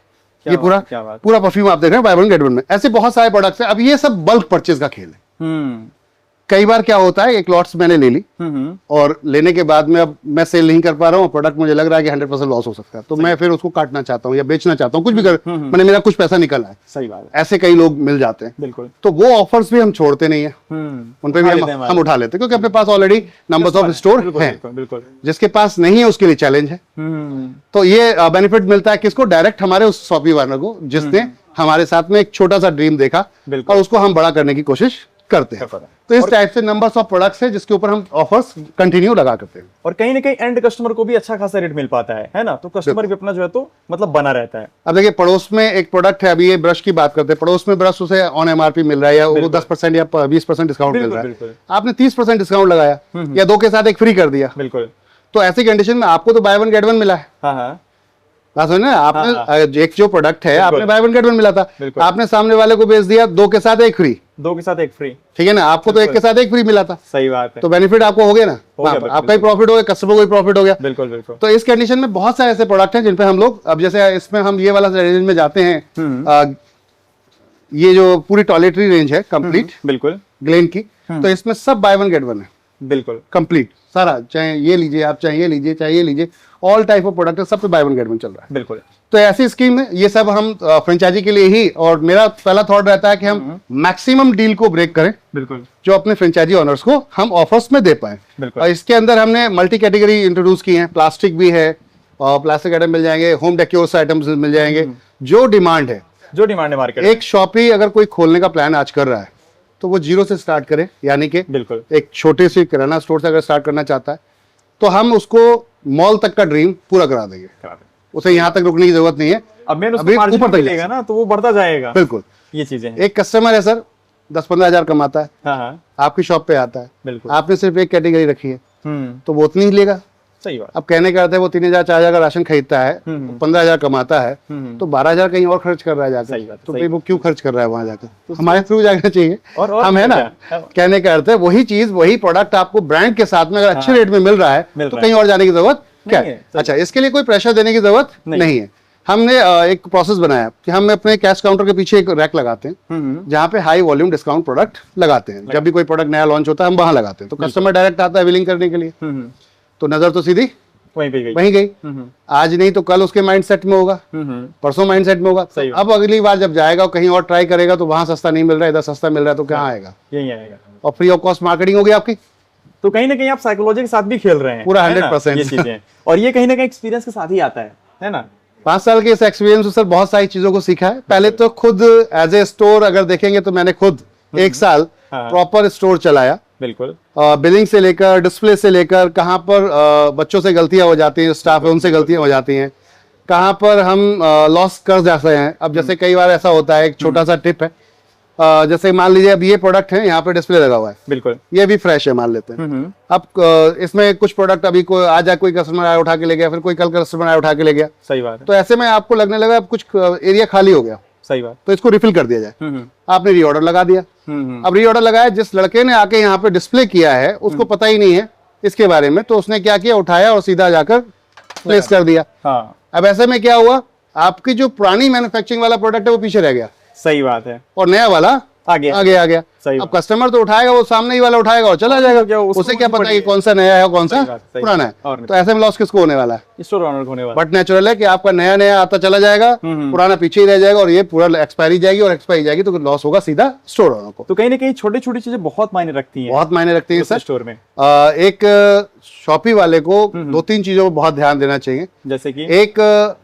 ये क्या बात। पूरा परफ्यूम आप देख रहे हैं बाय वन गेट वन में। ऐसे बहुत सारे प्रोडक्ट्स हैं। अब ये सब बल्क परचेज का खेल है। कई बार क्या होता है, एक लॉट्स मैंने ले ली और लेने के बाद में अब मैं सेल नहीं कर पा रहा हूँ, प्रोडक्ट मुझे लग रहा है कि 100% लॉस हो सकता है, तो मैं फिर उसको काटना चाहता हूँ या बेचना चाहता हूँ, कुछ भी कर, मैंने मेरा कुछ पैसा निकल आए। सही बात है। ऐसे कई लोग मिल जाते हैं। बिल्कुल। तो वो ऑफर्स भी हम छोड़ते नहीं है, उन पे भी हम उठा लेते हैं, क्योंकि अपने पास ऑलरेडी नंबर्स ऑफ स्टोर है। बिल्कुल। जिसके पास नहीं है उसके लिए चैलेंज है। तो ये बेनिफिट मिलता है किसको, डायरेक्ट हमारे उस शॉपी वाले को, जिसने हमारे साथ में एक छोटा सा ड्रीम देखा और उसको हम बड़ा करने की कोशिश करते हैं। तो इस टाइप से नंबर्स ऑफ प्रोडक्ट्स है जिसके ऊपर हम ऑफर्स कंटिन्यू लगा करते हैं। और कहीं ना कहीं एंड कस्टमर को भी अच्छा खासा रेट मिल पाता है ना, तो कस्टमर भी अपना जो है तो मतलब बना रहता है। अब देखिए, पड़ोस में एक प्रोडक्ट है, अभी ये ब्रश की बात करते हैं, पड़ोस में ब्रश उसे ऑन एमआरपी मिल रहा है, या वो 10% या 20% डिस्काउंट मिल रहा है, आपने 30% डिस्काउंट लगाया या 2 के साथ 1 फ्री कर दिया। बिल्कुल। तो ऐसी कंडीशन में आपको तो बाय वन गेट वन मिला है। हाँ बात सुन ना, आपने एक जो प्रोडक्ट है आपने बाय वन गेट वन मिला था, आपने सामने वाले को बेच दिया 2 के साथ 1 फ्री। 2 के साथ 1 फ्री, ठीक है ना। आपको तो 1 के साथ 1 फ्री मिला था। सही बात है। तो बेनिफिट आपको हो गया ना, आपका ही प्रॉफिट हो गया, कस्टमर को भी प्रॉफिट हो गया। बिल्कुल बिल्कुल। तो इस कंडीशन में बहुत सारे ऐसे प्रोडक्ट हैं जिन पे हम लोग, अब जैसे इसमें हम ये वाला रेंज में जाते हैं, ये जो पूरी टॉयलेटरी रेंज है कंप्लीट, बिल्कुल ग्लेन की, तो इसमें सब बाय वन गेट वन है। बिल्कुल कंप्लीट सारा, चाहे ये लीजिए आप, चाहे ये लीजिए, चाहे ये लीजिए, ऑल टाइप ऑफ प्रोडक्ट सब पे बाय वन गेट वन चल रहा है। बिल्कुल। तो ऐसी स्कीम है, ये सब हम फ्रेंचाइजी के लिए ही, और मेरा पहला थॉट रहता है कि हम मैक्सिमम डील को ब्रेक करें, बिल्कुल, जो अपने फ्रेंचाइजी ओनर्स को हम ऑफर्स में दे पाए। बिल्कुल। और इसके अंदर हमने मल्टी कैटेगरी इंट्रोड्यूस की है, प्लास्टिक भी है, और प्लास्टिक आइटम मिल जाएंगे, होम डेकोर्स आइटम्स मिल जाएंगे, जो डिमांड है, जो डिमांड है मार्केट। एक शॉपी अगर कोई खोलने का प्लान आज कर रहा है तो वो 0 से स्टार्ट करे, यानी कि बिल्कुल एक छोटे से किराना स्टोर से अगर स्टार्ट करना चाहता है तो हम उसको मॉल तक का ड्रीम पूरा करा देंगे, उसे यहाँ तक रुकने की जरूरत नहीं है। अब मैं अभी ऊपर तक लेगा ना तो वो बढ़ता जाएगा। बिल्कुल, ये चीजें हैं। एक कस्टमर है सर, 10-15 हजार कमाता है, हाँ आपकी शॉप पे आता है, बिल्कुल, आपने सिर्फ एक कैटेगरी रखी है, तो वो उतनी ही लेगा। सही बात। अब कहने का अर्थ है वो 3,000-4,000 का राशन खरीदता है, 15,000 कमाता है, तो 12,000 कहीं और खर्च कर रहा है जाकर। सही बात, तो भाई वो क्यों खर्च कर रहा है वहां जाकर, हमारे थ्रू जाना चाहिए। और हम है ना, कहने का अर्थ है वही चीज, वही प्रोडक्ट आपको ब्रांड के साथ में अगर अच्छे रेट में मिल रहा है तो कहीं और जाने की जरूरत क्या है। अच्छा, इसके लिए कोई प्रेशर देने की जरूरत नहीं है। हमने एक प्रोसेस बनाया कि हम अपने कैश काउंटर के पीछे एक रैक लगाते हैं, जहाँ पे हाई वॉल्यूम डिस्काउंट प्रोडक्ट लगाते हैं। जब भी कोई प्रोडक्ट नया लॉन्च होता है हम वहां लगाते हैं, तो कस्टमर डायरेक्ट आता है बिलिंग करने के लिए, तो नजर तो सीधी वहीं गई। आज नहीं तो कल उसके माइंड सेट में होगा, परसों माइंड सेट में होगा। अब अगली बार जब जाएगा कहीं और ट्राई करेगा तो वहां सस्ता नहीं मिल रहा है, इधर सस्ता मिल रहा है, तो कहाँ आएगा, यही आएगा। और फ्री ऑफ कॉस्ट मार्केटिंग होगी आपकी। तो कहीं ना कहीं आप साइकोलॉजी के साथ भी खेल रहे हैं पूरा 100%। ये चीजें, और ये कहीं ना कहीं एक्सपीरियंस के साथ ही आता है ना। 5 साल के इस एक्सपीरियंस से सर बहुत सारी चीजों को सीखा है। पहले तो खुद एज ए स्टोर अगर देखेंगे तो मैंने खुद 1 साल प्रॉपर स्टोर चलाया। बिल्कुल। बिलिंग से लेकर, डिस्प्ले से लेकर, कहाँ पर बच्चों से गलतियां हो जाती हैं, स्टाफ है उनसे गलतियां हो जाती हैं, कहाँ पर हम लॉस कर जाते हैं। अब जैसे कई बार ऐसा होता है, एक छोटा सा टिप है, जैसे मान लीजिए अब ये प्रोडक्ट है, यहाँ पे डिस्प्ले लगा हुआ है, बिल्कुल, ये भी फ्रेश है मान लेते हैं। अब इसमें कुछ प्रोडक्ट अभी आज कोई कस्टमर आया उठा के ले गया, फिर कोई कल कस्टमर आया उठा के ले गया। सही बात है। तो ऐसे में आपको लगने लगा अब कुछ एरिया खाली हो गया, सही बात, तो इसको रिफिल कर दिया जाए। आपने रीऑर्डर लगा दिया। अब रीऑर्डर लगाया, जिस लड़के ने आके यहाँ पे डिस्प्ले किया है उसको पता ही नहीं है इसके बारे में, तो उसने क्या किया, उठाया और सीधा जाकर प्लेस कर दिया। हाँ। अब ऐसे में क्या हुआ, आपकी जो पुरानी मैन्युफैक्चरिंग वाला प्रोडक्ट है वो पीछे रह गया। सही बात है। और नया वाला आ गया। आ गया। सही अब बात। कस्टमर तो उठाएगा, वो सामने ही वाला उठाएगा और चला जाएगा, क्या उसको उसे क्या नहीं पता है कि पड़ी कौन सा नया है और कौन सा सही बात, सही पुराना बात। और है। नहीं तो ऐसे में लॉस किसको होने वाला है? स्टोर ऑनर होने वाला। बट नेचुरल है कि आपका नया नया आता चला जाएगा, पुराना पीछे ही रह जाएगा और ये पूरा एक्सपायरी जाएगी और एक्सपायरी जाएगी तो लॉस होगा सीधा स्टोर ओनर को। तो कहीं ना कहीं छोटी छोटी चीजें बहुत मायने रखती हैं बहुत मायने रखती है सर। स्टोर में। एक शॉपी वाले को दो तीन चीजों पर बहुत ध्यान देना चाहिए। जैसे कि एक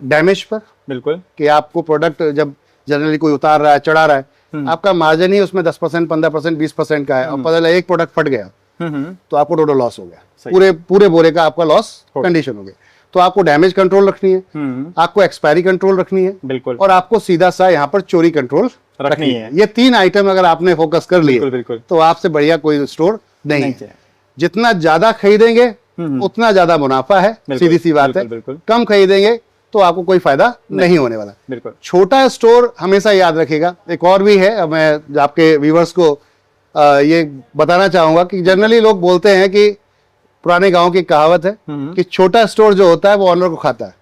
डैमेज पर, बिल्कुल कि आपको प्रोडक्ट जब जनरली कोई उतार रहा है, चढ़ा रहा है, आपका मार्जिन ही उसमें 10%, 15%, 20% का है और पता चला एक प्रोडक्ट फट गया तो आपको टोटल लॉस हो गया, पूरे बोरे का आपका लॉस कंडीशन हो गया। तो आपको डैमेज कंट्रोल रखनी है, आपको एक्सपायरी कंट्रोल रखनी है, बिल्कुल, और आपको सीधा सा यहाँ पर चोरी कंट्रोल रखनी है। ये तीन आइटम अगर आपने फोकस कर लिए बिल्कुल, तो आपसे बढ़िया कोई स्टोर नहीं है। चाहिए। जितना ज्यादा खरीदेंगे उतना ज्यादा मुनाफा है, सीधी सी बात है। बिल्कुल। कम खरीदेंगे तो आपको कोई फायदा नहीं होने वाला। बिल्कुल। छोटा स्टोर हमेशा याद रखेगा। एक और भी है, मैं आपके व्यूवर्स को ये बताना चाहूंगा कि जनरली लोग बोलते हैं कि पुराने गांव की कहावत है कि छोटा स्टोर जो होता है वो ऑनर को खाता है,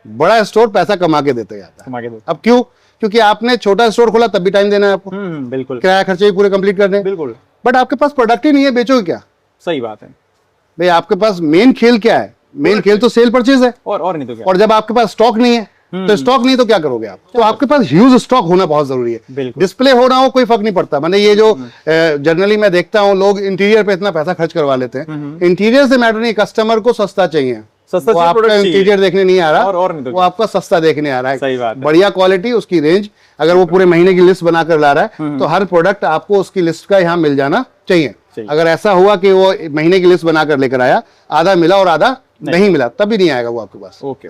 बड़ा स्टोर पैसा कमा के देते जाता है। अब क्यों? क्योंकि आपने छोटा स्टोर खोला तब भी टाइम देना है आपको, बिल्कुल, किराया खर्चे भी पूरे कंप्लीट करने हैं। बिल्कुल, बट आपके पास प्रोडक्ट ही नहीं है, बेचोगे क्या? सही बात है भाई आपके पास मेन खेल क्या है? मेन खेल तो सेल परचेज है। और नहीं तो क्या। और जब आपके पास स्टॉक नहीं है तो स्टॉक नहीं तो क्या करोगे आप? तो आपके पास ह्यूज स्टॉक होना बहुत जरूरी है। डिस्प्ले होना हो कोई फर्क नहीं पड़ता। मैंने ये जो जनरली मैं देखता हूँ लोग इंटीरियर पे इतना पैसा खर्च करवा लेते हैं, इंटीरियर से मैटर नहीं, कस्टमर को सस्ता चाहिए। सस्ता वो आपका इंटीरियर देखने नहीं आ रहा, और नहीं तो वो आपका सस्ता देखने आ रहा है। सही बात है। बढ़िया क्वालिटी, उसकी रेंज, अगर वो पूरे महीने की लिस्ट बनाकर ला रहा है तो हर प्रोडक्ट आपको उसकी लिस्ट का यहाँ मिल जाना चाहिए। अगर ऐसा हुआ कि वो महीने की लिस्ट बनाकर लेकर आया, आधा मिला और आधा नहीं मिला, तब भी नहीं आएगा वो आपके पास। ओके।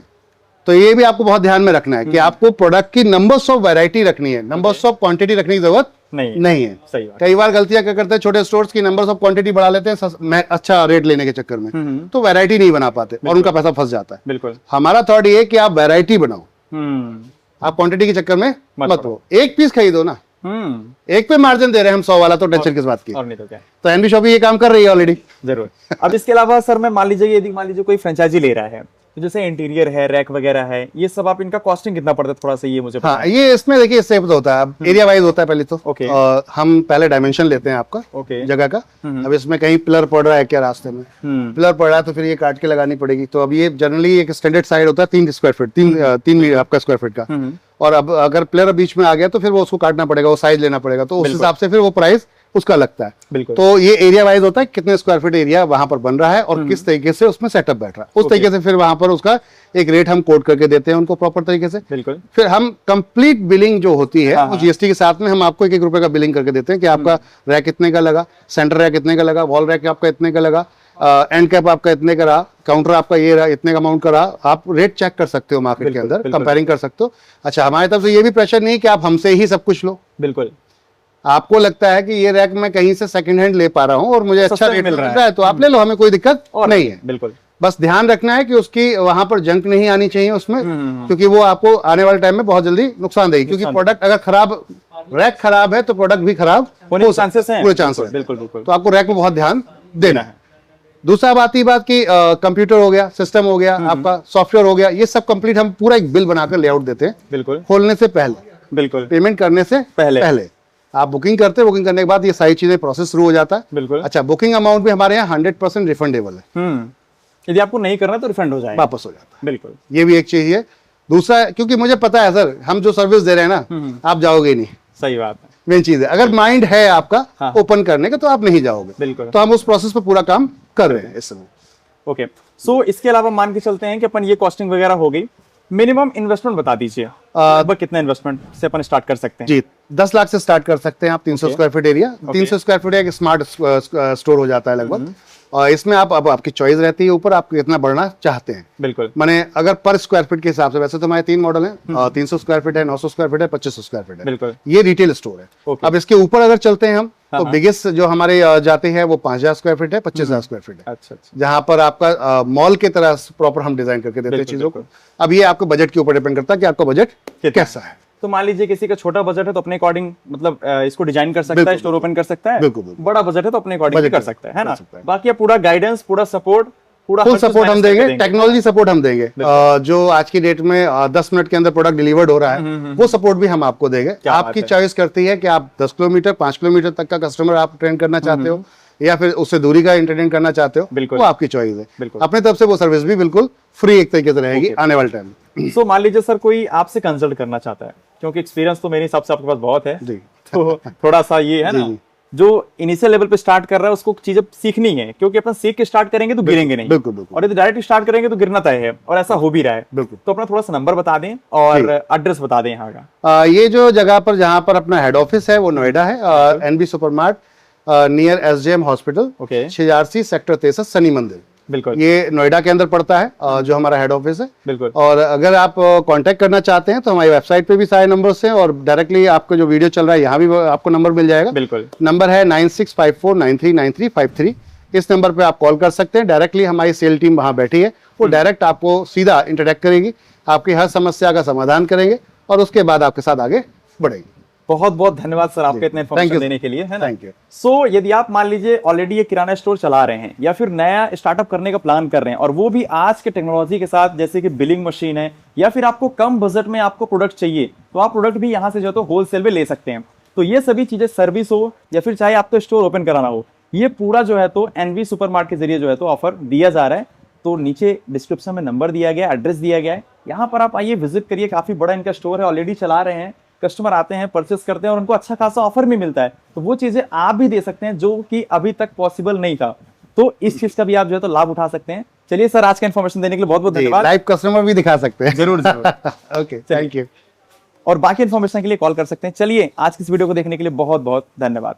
तो ये भी आपको बहुत ध्यान में रखना है कि आपको प्रोडक्ट की नंबर्स ऑफ वैरायटी रखनी है, नंबर्स ऑफ क्वांटिटी रखने की जरूरत नहीं है। सही बात। कई बार गलतियां क्या करते हैं, छोटे स्टोर्स की नंबर्स ऑफ क्वांटिटी बढ़ा लेते हैं अच्छा रेट लेने के चक्कर में, तो वैरायटी नहीं बना पाते और उनका पैसा फंस जाता है। बिल्कुल। हमारा थॉट ये कि आप वैरायटी बनाओ, आप क्वांटिटी के चक्कर में मत हो। एक पीस खरीदो ना, एक पे मार्जिन दे रहे हैं हम 100 वाला, तो टेंशन किस बात की? और नहीं तो क्या। तो एनबी शॉपी ये काम कर रही है ऑलरेडी। जरूर। अब इसके अलावा सर मैं मान लीजिए यदि मान लीजिए कोई फ्रेंचाइजी ले रहा है, तो जैसे इंटीरियर है, रैक वगैरह है, ये सब आप इनका कॉस्टिंग कितना पड़ता है थोड़ा सा ये मुझे पता हाँ, ये इसमें देखिए इससे होता है, एरिया वाइज होता है पहले तो। ओके। हम पहले डायमेंशन लेते हैं आपका ओके जगह का। अब इसमें कहीं पिलर पड़ रहा है क्या रास्ते में, पिलर पड़ रहा है तो फिर ये काट के लगानी पड़ेगी। तो अब ये जनरली एक स्टैंडर्ड साइड होता है 3 स्क्वायर फीट, तीन आपका स्क्वायर फीट का। और अब अगर पिलर बीच में आ गया तो फिर वो उसको काटना पड़ेगा, वो साइज लेना पड़ेगा, तो उस हिसाब से फिर वो प्राइस उसका लगता है। बिल्कुल। तो ये एरिया वाइज होता है, कितने स्क्वायर फीट एरिया वहां पर बन रहा है और किस तरीके से उसमें सेटअप बैठ रहा है, उस तरीके से फिर वहां पर उसका एक रेट हम कोड करके देते हैं उनको प्रॉपर तरीके से। बिल्कुल। फिर हम कंप्लीट बिलिंग जो होती है वो जीएसटी के साथ में हम आपको 1-1 रुपए का बिलिंग करके देते हैं कि आपका रैक कितने का लगा, सेंटर रैक कितने का लगा, वॉल रैक आपका इतने का लगा, एंड कैप आपका इतने का रहा, काउंटर आपका ये रहा, इतने का अमाउंट का रहा। आप रेट चेक कर सकते हो मार्केट के अंदर, कंपेयरिंग कर सकते हो। अच्छा, हमारी तरफ से ये भी प्रेशर नहीं कि आप हमसे ही सब कुछ लो। बिल्कुल। आपको लगता है कि ये रैक मैं कहीं से सेकंड हैंड ले पा रहा हूँ और मुझे अच्छा रेट मिल रहा है तो आप ले लो, हमें कोई दिक्कत नहीं है। बिल्कुल। बस ध्यान रखना है कि उसकी वहां पर जंक नहीं आनी चाहिए उसमें, क्योंकि वो आपको आने वाले टाइम में बहुत जल्दी नुकसान देगी। क्योंकि प्रोडक्ट अगर खराब, रैक खराब है तो प्रोडक्ट भी खराब होने के चांसेस हैं, पूरे चांस हैं। बिल्कुल बिल्कुल। तो आपको रैक में बहुत ध्यान देना है। दूसरा बात की कंप्यूटर हो गया, सिस्टम हो गया, आपका सॉफ्टवेयर हो गया, ये सब कंप्लीट हम पूरा एक बिल बनाकर लेआउट देते हैं। बिल्कुल। खोलने से पहले, बिल्कुल, पेमेंट करने से पहले आप बुकिंग करते हैं, बुकिंग करने के बाद ये सारी चीजें प्रोसेस शुरू हो जाता है। बिल्कुल। अच्छा, बुकिंग अमाउंट भी हमारे यहाँ 100% रिफंडेबल है। यदि आपको नहीं करना तो रिफंड हो जाएगा, वापस हो जाता है। बिल्कुल। ये भी एक चीज है। दूसरा, क्योंकि मुझे पता है सर, हम जो सर्विस दे रहे हैं ना, आप जाओगे नहीं। सही बात है। मेन चीज है, अगर माइंड है आपका ओपन करने का तो आप नहीं जाओगे। बिल्कुल। तो हम उस प्रोसेस पे पूरा काम कर रहे हैं इस समय। ओके। सो इसके अलावा मान के चलते हैं कि अपन ये कॉस्टिंग वगैरह हो गई, मिनिमम इन्वेस्टमेंट बता दीजिए, लगभग कितना इन्वेस्टमेंट से अपन स्टार्ट कर सकते हैं? जी, 10 लाख से स्टार्ट कर सकते हैं आप। 300 square feet area, 300 square feet एक स्मार्ट स्टोर हो जाता है लगभग। और इसमें आप अब आपकी चॉइस रहती है ऊपर, आप कितना बढ़ना चाहते हैं। बिल्कुल। माने अगर पर स्क्वायर फीट के हिसाब से, वैसे तो हमारे 3 मॉडल हैं, 300 स्क्वायर फीट है, 900 स्क्वायर फीट है, 2500 स्क्वायर फीट है। बिल्कुल। ये रिटेल स्टोर है। अब इसके ऊपर अगर चलते हैं हम, तो बिगेस्ट जो हमारे जाते हैं वो 5000 स्क्वायर फीट है, 25000 स्क्वायर फीट है। अच्छा। जहां पर आपका मॉल की तरह प्रॉपर हम डिजाइन करके देते हैं चीजों को। अब ये आपको बजट के ऊपर डिपेंड करता है कि आपका बजट कैसा है। तो मान लीजिए किसी का छोटा बजट है तो अपने अकॉर्डिंग मतलब इसको डिजाइन कर सकता है, स्टोर ओपन कर सकता है। बिल्कुल। बड़ा बजट है तो अपने अकॉर्डिंग कर सकता है ना। सकता है। बाकी पूरा गाइडेंस, पूरा सपोर्ट पूरा फुल हर चीज सपोर्ट हम manage करके देंगे, टेक्नोलॉजी सपोर्ट हम देंगे। जो आज की डेट में 10 मिनट के अंदर प्रोडक्ट डिलीवर्ड हो रहा है, वो सपोर्ट भी हम आपको देंगे। क्या बात आपकी है। चॉइस करती है कि आप 10 किलोमीटर 5 किलोमीटर तक का कस्टमर आप ट्रेन करना चाहते हो या फिर उससे दूरी का एंटरटेन करना चाहते हो, बिल्कुल। वो आपकी चॉइस है। बिल्कुल। अपने तरफ से वो सर्विस भी बिल्कुल फ्री एक तरीके से रहेगी आने वाले टाइम में। सो मान लीजिए सर कोई आपसे कंसल्ट करना चाहता है, क्योंकि एक्सपीरियंस तो मेरे हिसाब से आपके पास बहुत है, जी। तो थोड़ा सा ये है जी, ना, जी। जो इनिशियल लेवल पे स्टार्ट कर रहा है उसको चीजें सीखनी है, क्योंकि अपन सीख के स्टार्ट करेंगे तो गिरेंगे नहीं, बिल्कुल, बिल्कुल। और यदि डायरेक्ट स्टार्ट करेंगे तो गिरना तय है, और ऐसा हो भी रहा है। बिल्कुल। तो अपना थोड़ा सा नंबर बता दें और एड्रेस बता दें यहाँ का। ये जो जगह पर जहाँ पर अपना हेड ऑफिस है वो नोएडा है, NB supermart near SJM hospital, okay. छियासी सेक्टर 63 शनि मंदिर, बिल्कुल ये नोएडा के अंदर पड़ता है, जो हमारा हेड ऑफिस है। बिल्कुल। और अगर आप कांटेक्ट करना चाहते हैं तो हमारी वेबसाइट पे भी सारे नंबर्स हैं, और डायरेक्टली आपको जो वीडियो चल रहा है यहाँ भी आपको नंबर मिल जाएगा। बिल्कुल। नंबर है 9654939353। इस नंबर पे आप कॉल कर सकते हैं। डायरेक्टली हमारी सेल टीम वहाँ बैठी है, वो डायरेक्ट आपको सीधा इंटरेक्ट करेगी, आपकी हर समस्या का समाधान करेंगे और उसके बाद आपके साथ आगे बढ़ेगी। बहुत बहुत धन्यवाद सर आपके इतने Thank इन्फॉर्मेशन you. देने के लिए, है ना। Thank you. सो यदि आप मान लीजिए ऑलरेडी ये किराना स्टोर चला रहे हैं या फिर नया स्टार्टअप करने का प्लान कर रहे हैं, और वो भी आज के टेक्नोलॉजी के साथ, जैसे कि बिलिंग मशीन है, या फिर आपको कम बजट में आपको प्रोडक्ट चाहिए, तो आप प्रोडक्ट भी यहाँ से जो है तो होलसेल में ले सकते हैं। तो ये सभी चीजें, सर्विस हो या फिर चाहे आपको स्टोर ओपन कराना हो, ये पूरा जो है तो एनवी सुपरमार्ट के जरिए जो है तो ऑफर दिया जा रहा है। तो नीचे डिस्क्रिप्शन में नंबर दिया गया है, एड्रेस दिया गया है, यहाँ पर आप आइए, विजिट करिए। काफी बड़ा इनका स्टोर है, ऑलरेडी चला रहे हैं, कस्टमर आते हैं, परचेस करते हैं और उनको अच्छा खासा ऑफर भी मिलता है। तो वो चीजें आप भी दे सकते हैं जो कि अभी तक पॉसिबल नहीं था, तो इस चीज का भी आप जो है तो लाभ उठा सकते हैं। चलिए सर, आज का इन्फॉर्मेशन देने के लिए बहुत बहुत धन्यवाद। लाइव कस्टमर भी दिखा सकते हैं। जरूर जरूर। Okay, thank you. और बाकी इन्फॉर्मेशन के लिए कॉल कर सकते हैं। चलिए, आज की इस वीडियो को देखने के लिए बहुत बहुत धन्यवाद।